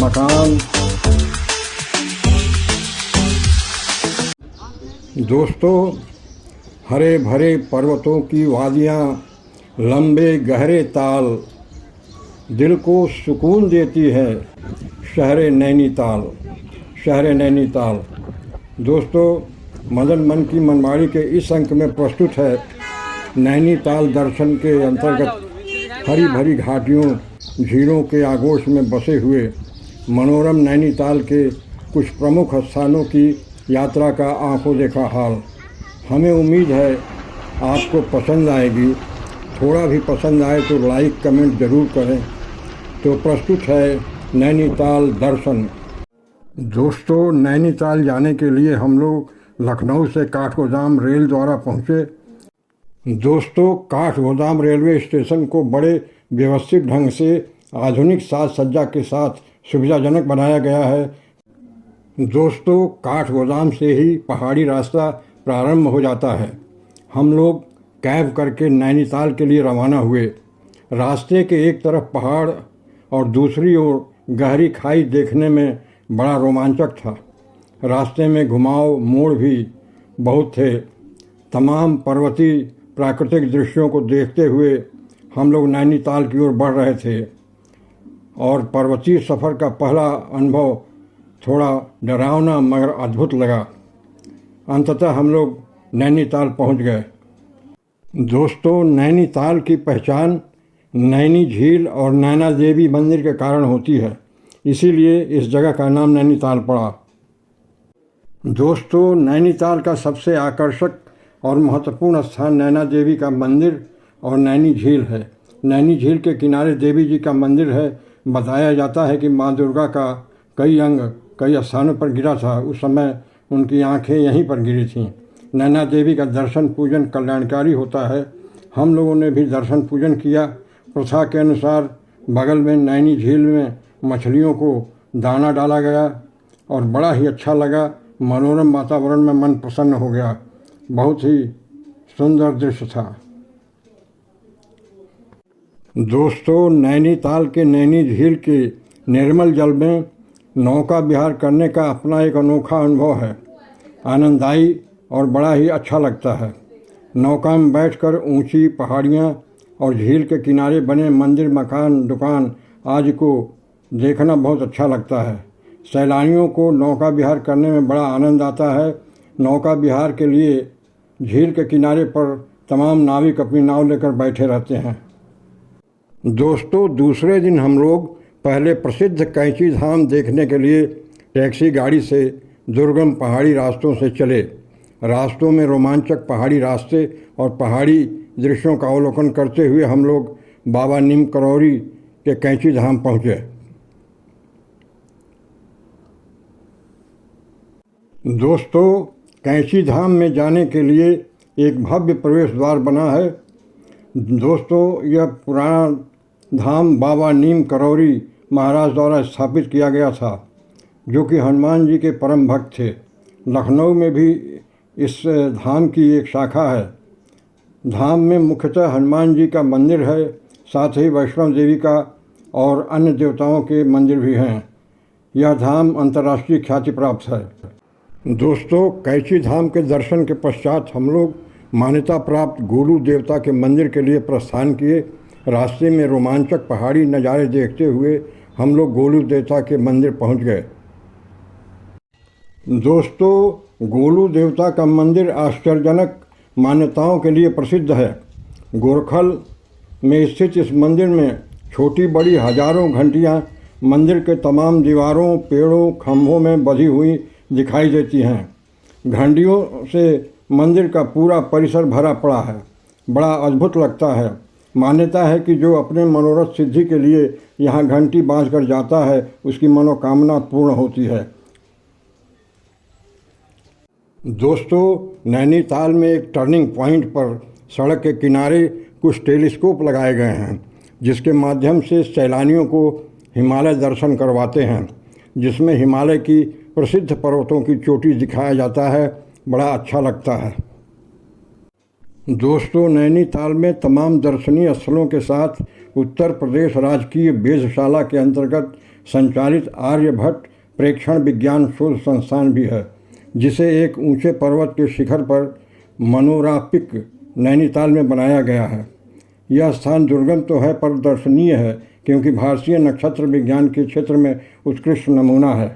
मकान। दोस्तों, हरे भरे पर्वतों की वादियाँ, लंबे गहरे ताल, दिल को सुकून देती है शहर नैनीताल। शहर नैनीताल। दोस्तों, मदन मन की मनमाड़ी के इस अंक में प्रस्तुत है नैनीताल दर्शन के अंतर्गत हरी भरी घाटियों, झीलों के आगोश में बसे हुए मनोरम नैनीताल के कुछ प्रमुख स्थानों की यात्रा का आंखों देखा हाल। हमें उम्मीद है आपको पसंद आएगी। थोड़ा भी पसंद आए तो लाइक कमेंट ज़रूर करें। तो प्रस्तुत है नैनीताल दर्शन। दोस्तों, नैनीताल जाने के लिए हम लोग लखनऊ से काठगोदाम रेल द्वारा पहुँचे। दोस्तों, काठगोदाम रेलवे स्टेशन को बड़े व्यवस्थित ढंग से आधुनिक साज सज्जा के साथ सुविधाजनक बनाया गया है। दोस्तों, काठगोदाम से ही पहाड़ी रास्ता प्रारंभ हो जाता है। हम लोग कैब करके नैनीताल के लिए रवाना हुए। रास्ते के एक तरफ पहाड़ और दूसरी ओर गहरी खाई देखने में बड़ा रोमांचक था। रास्ते में घुमाव मोड़ भी बहुत थे। तमाम पर्वतीय प्राकृतिक दृश्यों को देखते हुए हम लोग नैनीताल की ओर बढ़ रहे थे और पर्वतीय सफ़र का पहला अनुभव थोड़ा डरावना मगर अद्भुत लगा। अंततः हम लोग नैनीताल पहुंच गए। दोस्तों, नैनीताल की पहचान नैनी झील और नैना देवी मंदिर के कारण होती है, इसीलिए इस जगह का नाम नैनीताल पड़ा। दोस्तों, नैनीताल का सबसे आकर्षक और महत्वपूर्ण स्थान नैना देवी का मंदिर और नैनी झील है। नैनी झील के किनारे देवी जी का मंदिर है। बताया जाता है कि माँ दुर्गा का कई अंग कई स्थानों पर गिरा था। उस समय उनकी आंखें यहीं पर गिरी थीं। नैना देवी का दर्शन पूजन कल्याणकारी होता है। हम लोगों ने भी दर्शन पूजन किया। प्रथा के अनुसार बगल में नैनी झील में मछलियों को दाना डाला गया और बड़ा ही अच्छा लगा। मनोरम वातावरण में मन प्रसन्न हो गया। बहुत ही सुंदर दृश्य था। दोस्तों, नैनीताल के नैनी झील के निर्मल जल में नौका विहार करने का अपना एक अनोखा अनुभव है। आनंददायी और बड़ा ही अच्छा लगता है। नौका में बैठकर ऊंची पहाड़ियाँ और झील के किनारे बने मंदिर, मकान, दुकान आदि को देखना बहुत अच्छा लगता है। सैलानियों को नौका विहार करने में बड़ा आनंद आता है। नौका विहार के लिए झील के किनारे पर तमाम नाविक अपनी नाव लेकर बैठे रहते हैं। दोस्तों, दूसरे दिन हम लोग पहले प्रसिद्ध कैंची धाम देखने के लिए टैक्सी गाड़ी से दुर्गम पहाड़ी रास्तों से चले। रास्तों में रोमांचक पहाड़ी रास्ते और पहाड़ी दृश्यों का अवलोकन करते हुए हम लोग बाबा नीम करौरी के कैंची धाम पहुँचे। दोस्तों, कैंची धाम में जाने के लिए एक भव्य प्रवेश द्वार बना है। दोस्तों, यह पुराना धाम बाबा नीम करौरी महाराज द्वारा स्थापित किया गया था, जो कि हनुमान जी के परम भक्त थे। लखनऊ में भी इस धाम की एक शाखा है। धाम में मुख्यतः हनुमान जी का मंदिर है, साथ ही वैष्णव देवी का और अन्य देवताओं के मंदिर भी हैं। यह धाम अंतर्राष्ट्रीय ख्याति प्राप्त है। दोस्तों, कैंची धाम के दर्शन के पश्चात हम लोग मान्यता प्राप्त गोलू देवता के मंदिर के लिए प्रस्थान किए। रास्ते में रोमांचक पहाड़ी नज़ारे देखते हुए हम लोग गोलू देवता के मंदिर पहुंच गए। दोस्तों, गोलू देवता का मंदिर आश्चर्यजनक मान्यताओं के लिए प्रसिद्ध है। गोरखल में स्थित इस मंदिर में छोटी बड़ी हजारों घंटियां मंदिर के तमाम दीवारों, पेड़ों, खंभों में बंधी हुई दिखाई देती हैं। घंटियों से मंदिर का पूरा परिसर भरा पड़ा है। बड़ा अद्भुत लगता है। मान्यता है कि जो अपने मनोरथ सिद्धि के लिए यहाँ घंटी बांधकर जाता है, उसकी मनोकामना पूर्ण होती है। दोस्तों, नैनीताल में एक टर्निंग पॉइंट पर सड़क के किनारे कुछ टेलीस्कोप लगाए गए हैं, जिसके माध्यम से सैलानियों को हिमालय दर्शन करवाते हैं, जिसमें हिमालय की प्रसिद्ध पर्वतों की चोटी दिखाया जाता है। बड़ा अच्छा लगता है। दोस्तों, नैनीताल में तमाम दर्शनीय स्थलों के साथ उत्तर प्रदेश राजकीय वेधशाला के अंतर्गत संचालित आर्यभट्ट प्रेक्षण विज्ञान शोध संस्थान भी है, जिसे एक ऊंचे पर्वत के शिखर पर मनोरापिक नैनीताल में बनाया गया है। यह स्थान दुर्गम तो है पर दर्शनीय है, क्योंकि भारतीय नक्षत्र विज्ञान के क्षेत्र में उत्कृष्ट नमूना है।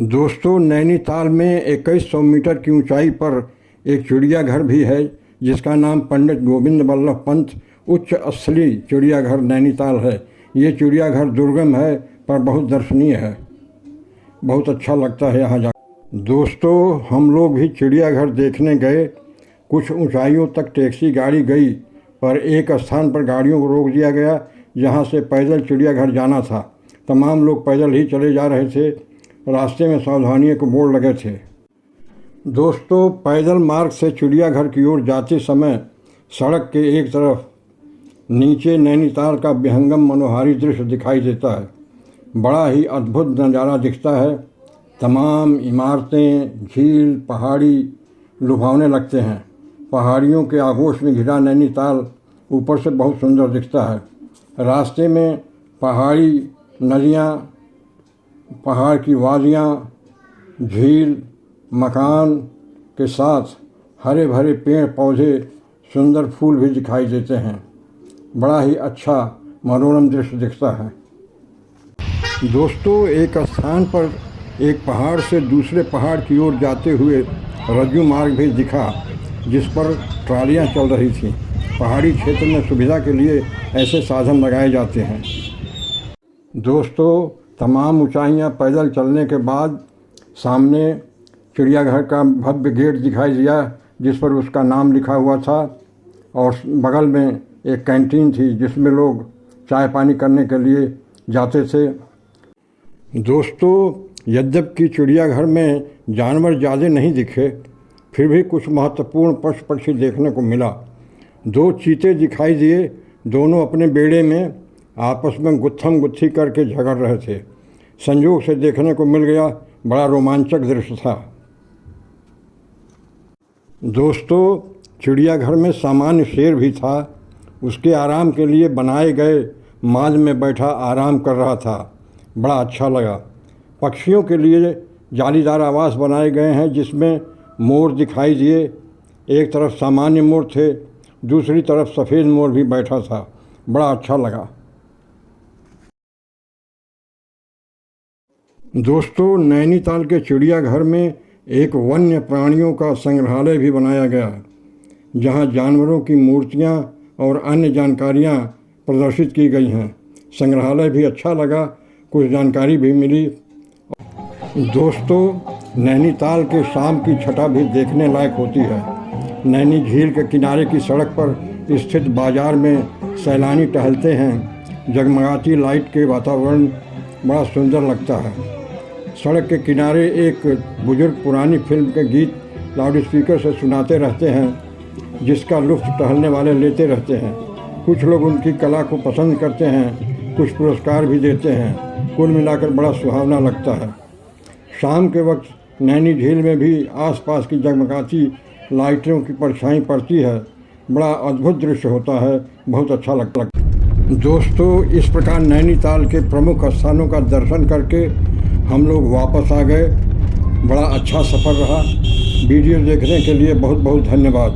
दोस्तों, नैनीताल में 2100 मीटर की ऊंचाई पर एक चिड़ियाघर भी है, जिसका नाम पंडित गोविंद वल्लभ पंत उच्च स्थलीय चिड़ियाघर नैनीताल है। ये चिड़ियाघर दुर्गम है पर बहुत दर्शनीय है, बहुत अच्छा लगता है यहाँ जा। दोस्तों, हम लोग भी चिड़ियाघर देखने गए। कुछ ऊंचाइयों तक टैक्सी गाड़ी गई, पर एक स्थान पर गाड़ियों को रोक दिया गया, जहाँ से पैदल चिड़ियाघर जाना था। तमाम लोग पैदल ही चले जा रहे थे। रास्ते में सावधानियों के बोर्ड लगे थे। दोस्तों, पैदल मार्ग से चिड़ियाघर की ओर जाते समय सड़क के एक तरफ नीचे नैनीताल का विहंगम मनोहारी दृश्य दिखाई देता है। बड़ा ही अद्भुत नज़ारा दिखता है। तमाम इमारतें, झील, पहाड़ी लुभावने लगते हैं। पहाड़ियों के आगोश में घिरा नैनीताल ऊपर से बहुत सुंदर दिखता है। रास्ते में पहाड़ी नदियाँ, पहाड़ की वादियाँ, झील, मकान के साथ हरे भरे पेड़ पौधे, सुंदर फूल भी दिखाई देते हैं। बड़ा ही अच्छा मनोरम दृश्य दिखता है। दोस्तों, एक स्थान पर एक पहाड़ से दूसरे पहाड़ की ओर जाते हुए रज्जू मार्ग भी दिखा, जिस पर ट्रालियां चल रही थीं। पहाड़ी क्षेत्र में सुविधा के लिए ऐसे साधन लगाए जाते हैं। दोस्तों, तमाम ऊंचाइयां पैदल चलने के बाद सामने चिड़ियाघर का भव्य गेट दिखाई दिया, जिस पर उसका नाम लिखा हुआ था, और बगल में एक कैंटीन थी जिसमें लोग चाय पानी करने के लिए जाते थे। दोस्तों, यद्यपि चिड़ियाघर में जानवर ज़्यादा नहीं दिखे, फिर भी कुछ महत्वपूर्ण पशु पक्षी देखने को मिला। 2 चीते दिखाई दिए। दोनों अपने बेड़े में आपस में गुत्थम गुत्थी करके झगड़ रहे थे। संयोग से देखने को मिल गया। बड़ा रोमांचक दृश्य था। दोस्तों, चिड़ियाघर में सामान्य शेर भी था। उसके आराम के लिए बनाए गए माज में बैठा आराम कर रहा था। बड़ा अच्छा लगा। पक्षियों के लिए जालीदार आवास बनाए गए हैं, जिसमें मोर दिखाई दिए। एक तरफ सामान्य मोर थे, दूसरी तरफ सफ़ेद मोर भी बैठा था। बड़ा अच्छा लगा। दोस्तों, नैनीताल के चिड़ियाघर में एक वन्य प्राणियों का संग्रहालय भी बनाया गया, जहां जानवरों की मूर्तियां और अन्य जानकारियां प्रदर्शित की गई हैं। संग्रहालय भी अच्छा लगा, कुछ जानकारी भी मिली। दोस्तों, नैनीताल के शाम की छटा भी देखने लायक होती है। नैनी झील के किनारे की सड़क पर स्थित बाजार में सैलानी टहलते हैं। जगमगाती लाइट के वातावरण बड़ा सुंदर लगता है। सड़क के किनारे एक बुजुर्ग पुरानी फिल्म के गीत लाउडस्पीकर से सुनाते रहते हैं, जिसका लुत्फ़ टहलने वाले लेते रहते हैं। कुछ लोग उनकी कला को पसंद करते हैं, कुछ पुरस्कार भी देते हैं। कुल मिलाकर बड़ा सुहावना लगता है। शाम के वक्त नैनी झील में भी आसपास की जगमगाती लाइटों की परछाई पड़ती है। बड़ा अद्भुत दृश्य होता है, बहुत अच्छा लगता है। दोस्तों, इस प्रकार नैनीताल के प्रमुख स्थानों का दर्शन करके हम लोग वापस आ गए। बड़ा अच्छा सफ़र रहा। वीडियो देखने के लिए बहुत बहुत धन्यवाद।